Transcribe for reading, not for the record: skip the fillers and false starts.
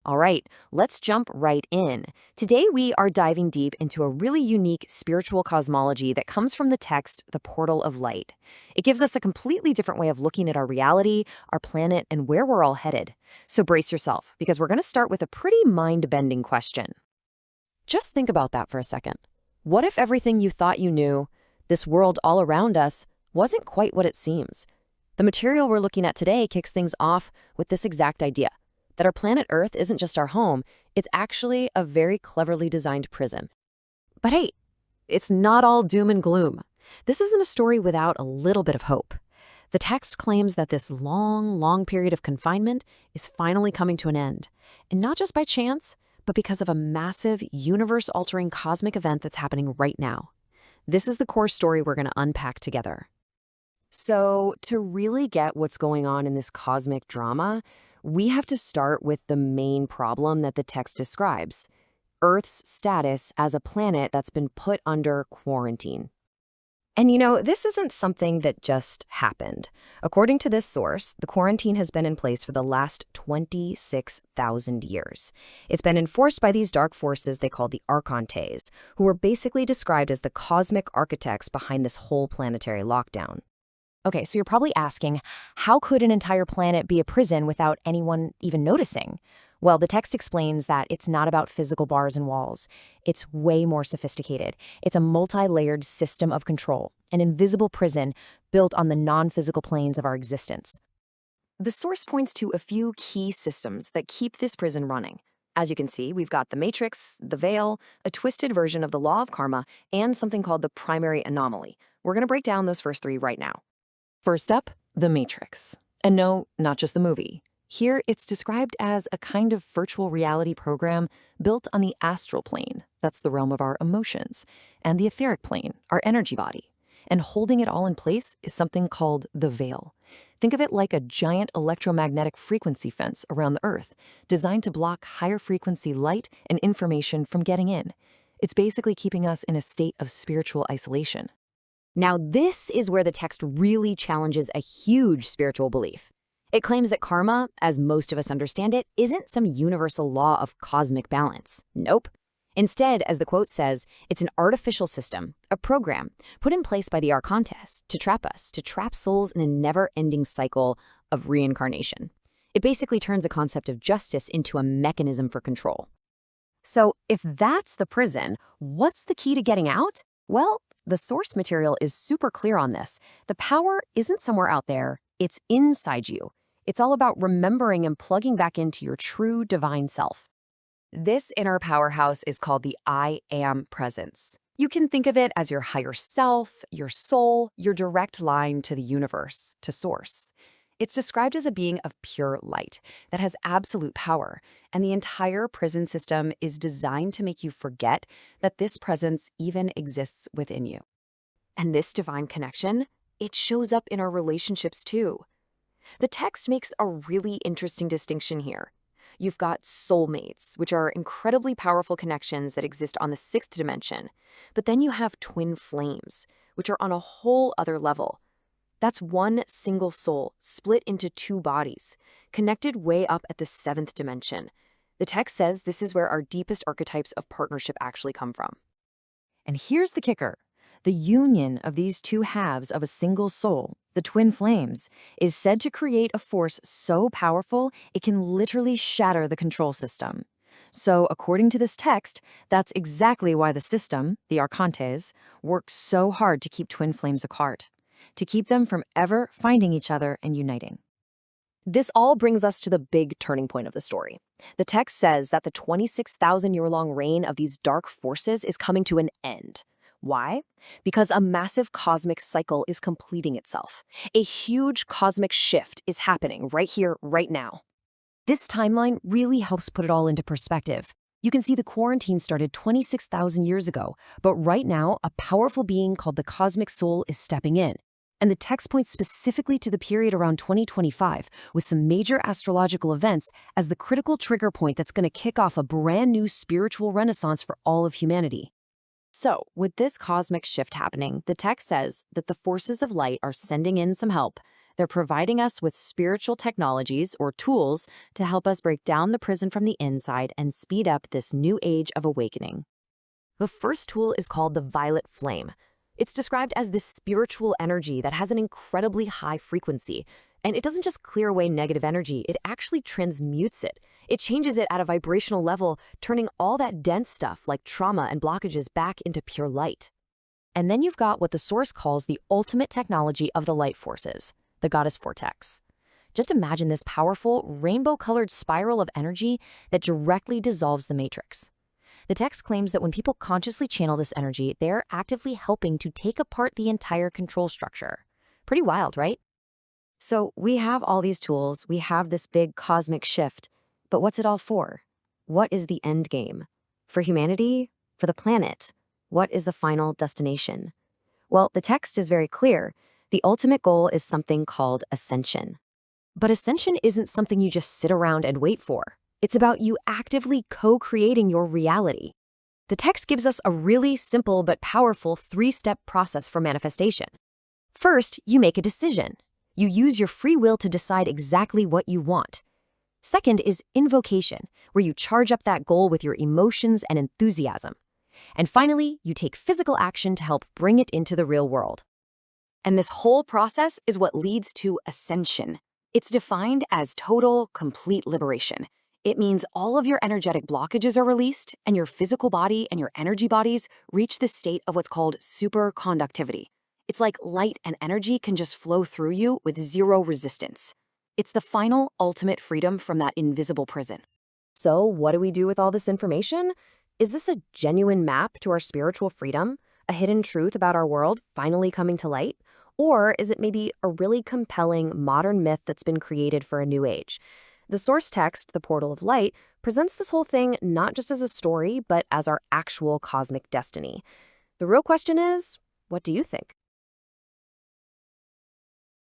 All right, let's jump right in. Today, we are diving deep into a really unique spiritual cosmology that comes from the text, The Portal of Light. It gives us a completely different way of looking at our reality, our planet, and where we're all headed. So brace yourself, because we're going to start with a pretty mind-bending question. Just think about that for a second. What if everything you thought you knew, this world all around us, wasn't quite what it seems? The material we're looking at today kicks things off with this exact idea, that our planet Earth isn't just our home, it's actually a very cleverly designed prison. But hey, it's not all doom and gloom. This isn't a story without a little bit of hope. The text claims that this long period of confinement is finally coming to an end, and not just by chance, but because of a massive, universe-altering cosmic event that's happening right now. This is the core story we're going to unpack together. So, to really get what's going on in this cosmic drama, we have to start with the main problem that the text describes: Earth's status as a planet that's been put under quarantine. And this isn't something that just happened. According to this source, the quarantine has been in place for the last 26,000 years. It's been enforced by these dark forces they call the Archontes, who were basically described as the cosmic architects behind this whole planetary lockdown. Okay, so you're probably asking, how could an entire planet be a prison without anyone even noticing? Well, the text explains that it's not about physical bars and walls. It's way more sophisticated. It's a multi-layered system of control, an invisible prison built on the non-physical planes of our existence. The source points to a few key systems that keep this prison running. As you can see, we've got the Matrix, the Veil, a twisted version of the law of karma, and something called the primary anomaly. We're going to break down those first three right now. First up, The Matrix. And no, not just the movie. Here, it's described as a kind of virtual reality program built on the astral plane, that's the realm of our emotions, and the etheric plane, our energy body. And holding it all in place is something called the Veil. Think of it like a giant electromagnetic frequency fence around the Earth, designed to block higher frequency light and information from getting in. It's basically keeping us in a state of spiritual isolation. Now, this is where the text really challenges a huge spiritual belief. It claims that karma, as most of us understand it, isn't some universal law of cosmic balance. Nope. Instead, as the quote says, it's an artificial system, a program, put in place by the Archontes to trap us, to trap souls in a never-ending cycle of reincarnation. It basically turns a concept of justice into a mechanism for control. So, if that's the prison, what's the key to getting out? Well, the source material is super clear on this. The power isn't somewhere out there, it's inside you. It's all about remembering and plugging back into your true divine self. This inner powerhouse is called the I Am Presence. You can think of it as your higher self, your soul, your direct line to the universe, to source. It's described as a being of pure light that has absolute power, and the entire prison system is designed to make you forget that this presence even exists within you. And this divine connection, it shows up in our relationships too. The text makes a really interesting distinction here. You've got soulmates, which are incredibly powerful connections that exist on the sixth dimension. But then you have twin flames, which are on a whole other level. That's one single soul split into two bodies, connected way up at the seventh dimension. The text says this is where our deepest archetypes of partnership actually come from. And here's the kicker. The union of these two halves of a single soul, the twin flames, is said to create a force so powerful it can literally shatter the control system. So, according to this text, that's exactly why the system, the Archontes, works so hard to keep twin flames apart, to keep them from ever finding each other and uniting. This all brings us to the big turning point of the story. The text says that the 26,000-year-long reign of these dark forces is coming to an end. Why? Because a massive cosmic cycle is completing itself. A huge cosmic shift is happening right here, right now. This timeline really helps put it all into perspective. You can see the quarantine started 26,000 years ago, but right now, a powerful being called the Cosmic Soul is stepping in. And the text points specifically to the period around 2025, with some major astrological events as the critical trigger point that's going to kick off a brand new spiritual renaissance for all of humanity. So, with this cosmic shift happening, the text says that the forces of light are sending in some help. They're providing us with spiritual technologies or tools to help us break down the prison from the inside and speed up this new age of awakening. The first tool is called the violet flame. It's described as this spiritual energy that has an incredibly high frequency. And it doesn't just clear away negative energy, it actually transmutes it. It changes it at a vibrational level, turning all that dense stuff like trauma and blockages back into pure light. And then you've got what the Source calls the ultimate technology of the light forces, the Goddess Vortex. Just imagine this powerful, rainbow-colored spiral of energy that directly dissolves the matrix. The text claims that when people consciously channel this energy, they're actively helping to take apart the entire control structure. Pretty wild, right? So we have all these tools, we have this big cosmic shift, but what's it all for? What is the end game? For humanity? For the planet? What is the final destination? Well, the text is very clear. The ultimate goal is something called ascension. But ascension isn't something you just sit around and wait for. It's about you actively co-creating your reality. The text gives us a really simple but powerful 3-step process for manifestation. First, you make a decision. You use your free will to decide exactly what you want. Second is invocation, where you charge up that goal with your emotions and enthusiasm. And finally, you take physical action to help bring it into the real world. And this whole process is what leads to ascension. It's defined as total, complete liberation. It means all of your energetic blockages are released, and your physical body and your energy bodies reach the state of what's called superconductivity. It's like light and energy can just flow through you with zero resistance. It's the final, ultimate freedom from that invisible prison. So, what do we do with all this information? Is this a genuine map to our spiritual freedom? A hidden truth about our world finally coming to light? Or is it maybe a really compelling modern myth that's been created for a new age? The source text, The Portal of Light, presents this whole thing not just as a story, but as our actual cosmic destiny. The real question is, what do you think?